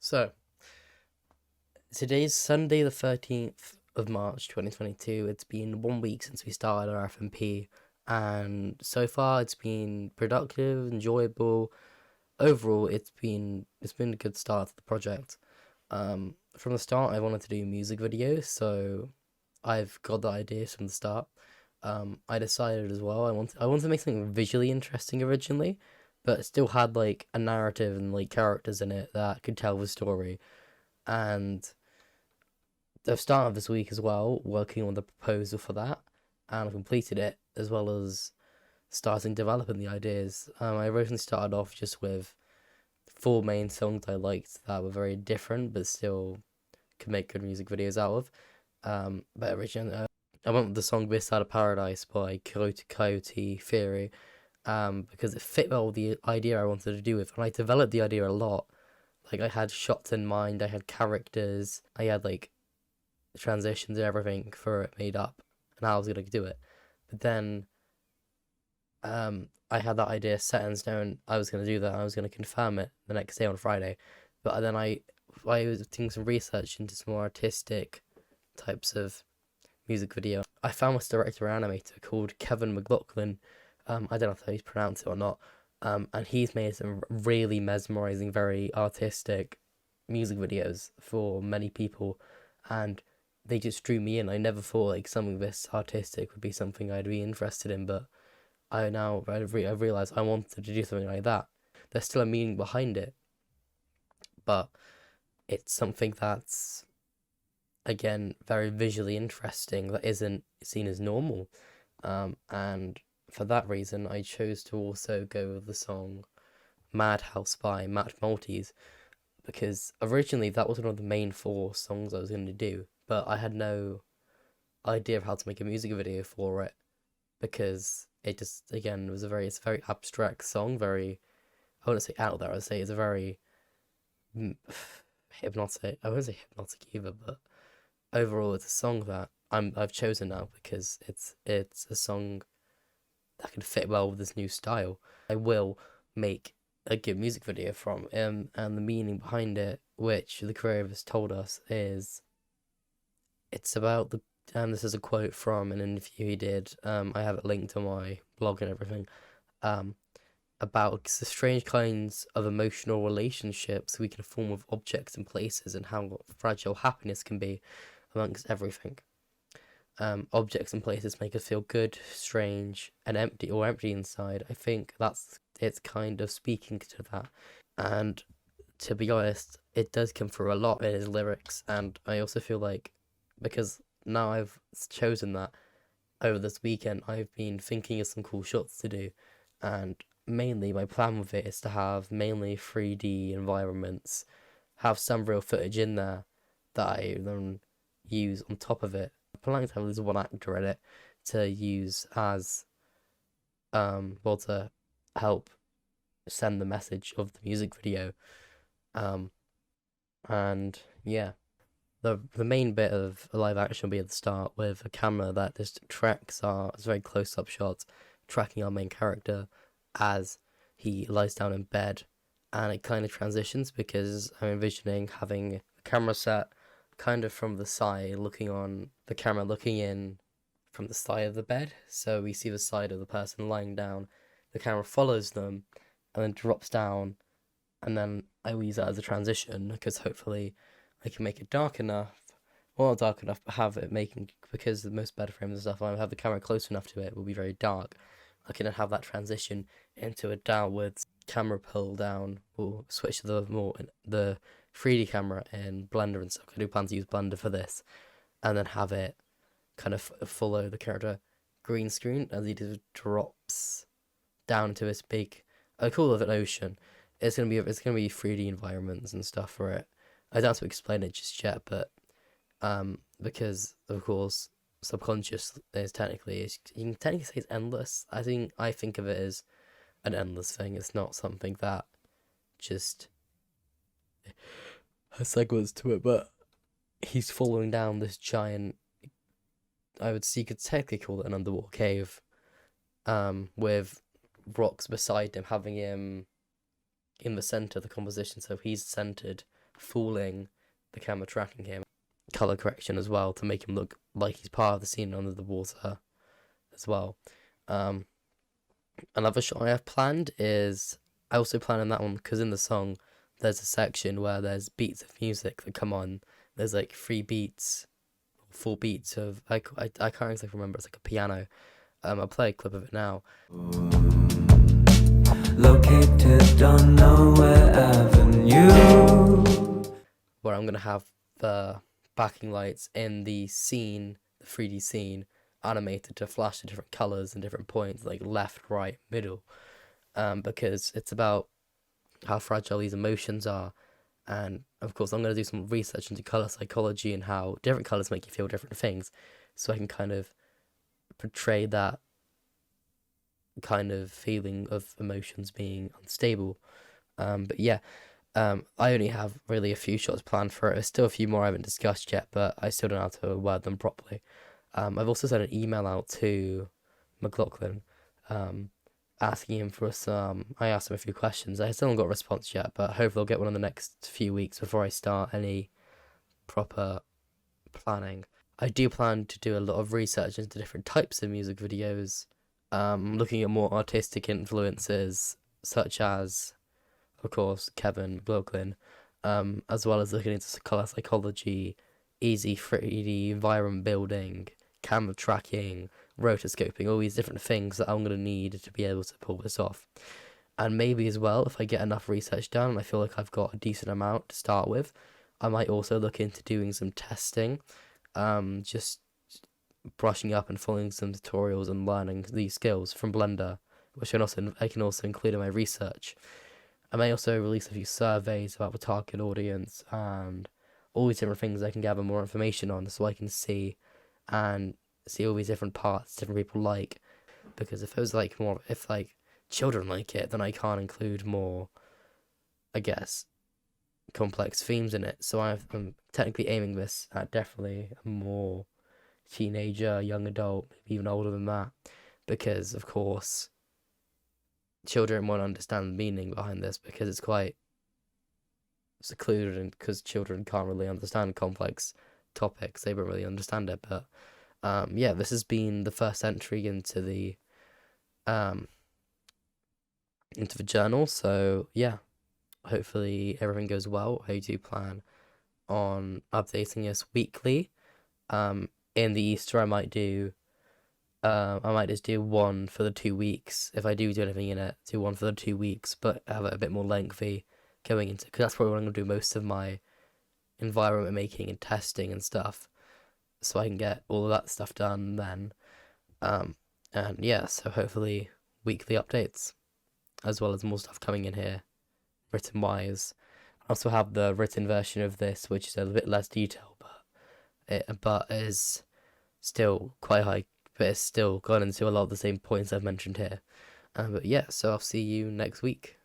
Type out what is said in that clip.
So, today's Sunday, the 13th of March 2022. It's been 1 week since we started our FMP, and so far it's been productive, enjoyable. Overall, it's been a good start to the project. From the start, I wanted to do music videos, so I've got the ideas from the start. I decided as well I wanted to make something visually interesting originally, but it still had like a narrative and like characters in it that could tell the story. And I've started this week as well, working on the proposal for that, and I've completed it as well as starting developing the ideas. I originally started off just with four main songs I liked that were very different, but still could make good music videos out of. But originally, I went with the song "This Side of Paradise" by Coyote Theory, because it fit well with the idea I wanted to do with, and I developed the idea a lot. Like I had shots in mind, I had characters, I had like transitions and everything for it made up and how I was gonna do it. But then I had that idea set in stone. I was gonna do that. I was gonna confirm it the next day on Friday. But then I was doing some research into some more artistic types of music video. I found this director animator called Kevin McLaughlin. I don't know how you pronounce it or not. And he's made some really mesmerizing, very artistic music videos for many people, and they just drew me in. I never thought like something this artistic would be something I'd be interested in, but I've realized I wanted to do something like that. There's still a meaning behind it, but it's something that's again very visually interesting that isn't seen as normal. And for that reason, I chose to also go with the song Madhouse by Matt Maltese, because originally that was one of the main four songs I was going to do, but I had no idea of how to make a music video for it because it just again was it's a very abstract song, very I wouldn't say out there. I'd say it's a very mm, hypnotic. I wouldn't say hypnotic either, but overall it's a song that I've chosen now because it's a song that can fit well with this new style. I will make a good music video from, and the meaning behind it, which the creator has told us, is it's about the. This is a quote from an interview he did. I have it linked to my blog and everything. Um, about the strange kinds of emotional relationships we can form with objects and places, and how fragile happiness can be amongst everything. Objects and places make us feel good, strange, and empty, or empty inside. I think that's it's kind of speaking to that. And to be honest, it does come through a lot in his lyrics. And I also feel like because now I've chosen that over this weekend, I've been thinking of some cool shots to do. And mainly, my plan with it is to have mainly 3D environments, have some real footage in there that I then use on top of it. Planning to have this one actor in it to use as well to help send the message of the music video. Um, and yeah, the main bit of a live action will be at the start with a camera that just tracks it's very close up shots, tracking our main character as he lies down in bed, and it kind of transitions because I'm envisioning having a camera set kind of from the side, looking on the camera, looking in from the side of the bed. So we see the side of the person lying down. The camera follows them and then drops down. And then I will use that as a transition because hopefully I can make it dark enough. Well, not dark enough, but have it making, because the most bed frames and stuff, I have the camera close enough to it, will be very dark. I can have that transition into a downwards camera pull down. We'll switch to the 3D camera in Blender and stuff. I do plan to use Blender for this, and then have it kind of follow the character green screen as he just drops down to this big, I call it an ocean. It's gonna be 3D environments and stuff for it. I don't have to explain it just yet, but because of course subconscious is you can technically say it's endless. I think of it as an endless thing. It's not something that just has segments to it, but he's following down this giant. You could technically call it an underwater cave, with rocks beside him, having him in the center of the composition, so he's centered fooling the camera tracking him. Color correction as well to make him look like he's part of the scene under the water as well. Another shot I have planned is, I also plan on that one because in the song there's a section where there's beats of music that come on. There's like 3 beats, 4 beats of, I can't exactly remember, it's like a piano. I'll play a clip of it now. Located on Nowhere Avenue, where I'm going to have the backing lights in the scene, the 3D scene, animated to flash the different colors and different points, like left, right, middle, because it's about how fragile these emotions are. And of course, I'm going to do some research into color psychology and how different colors make you feel different things, so I can kind of portray that kind of feeling of emotions being unstable. But yeah, I only have really a few shots planned for it. There's still a few more I haven't discussed yet, but I still don't know how to word them properly. I've also sent an email out to McLaughlin, asking him for some. I asked him a few questions. I still haven't got a response yet, but hopefully I'll get one in the next few weeks before I start any proper planning. I do plan to do a lot of research into different types of music videos, looking at more artistic influences, such as, of course, Kevin McLaughlin, as well as looking into color psychology, easy 3D environment building, camera tracking, rotoscoping, all these different things that I'm going to need to be able to pull this off. And maybe as well, if I get enough research done and I feel like I've got a decent amount to start with, I might also look into doing some testing, just brushing up and following some tutorials and learning these skills from Blender, which I can also include in my research. I may also release a few surveys about the target audience and all these different things I can gather more information on, so I can see all these different parts different people like. Because if it was like more, if like children like it, then I can't include more, I guess, complex themes in it. So I'm technically aiming this at definitely a more teenager, young adult, maybe even older than that, because of course children won't understand the meaning behind this, because it's quite secluded, and because children can't really understand complex topics, they won't really understand it. But yeah, this has been the first entry into the journal, so yeah, hopefully everything goes well. I do plan on updating us weekly. In the Easter I might just do one for the 2 weeks. If I do anything in it, do one for the 2 weeks, but have it a bit more lengthy going into, because that's probably what I'm going to do most of my environment making and testing and stuff, so I can get all of that stuff done then. And yeah, so hopefully weekly updates, as well as more stuff coming in here, written wise. I also have the written version of this, which is a bit less detailed, but is still quite high, but it's still gone into a lot of the same points I've mentioned here. But yeah, so I'll see you next week.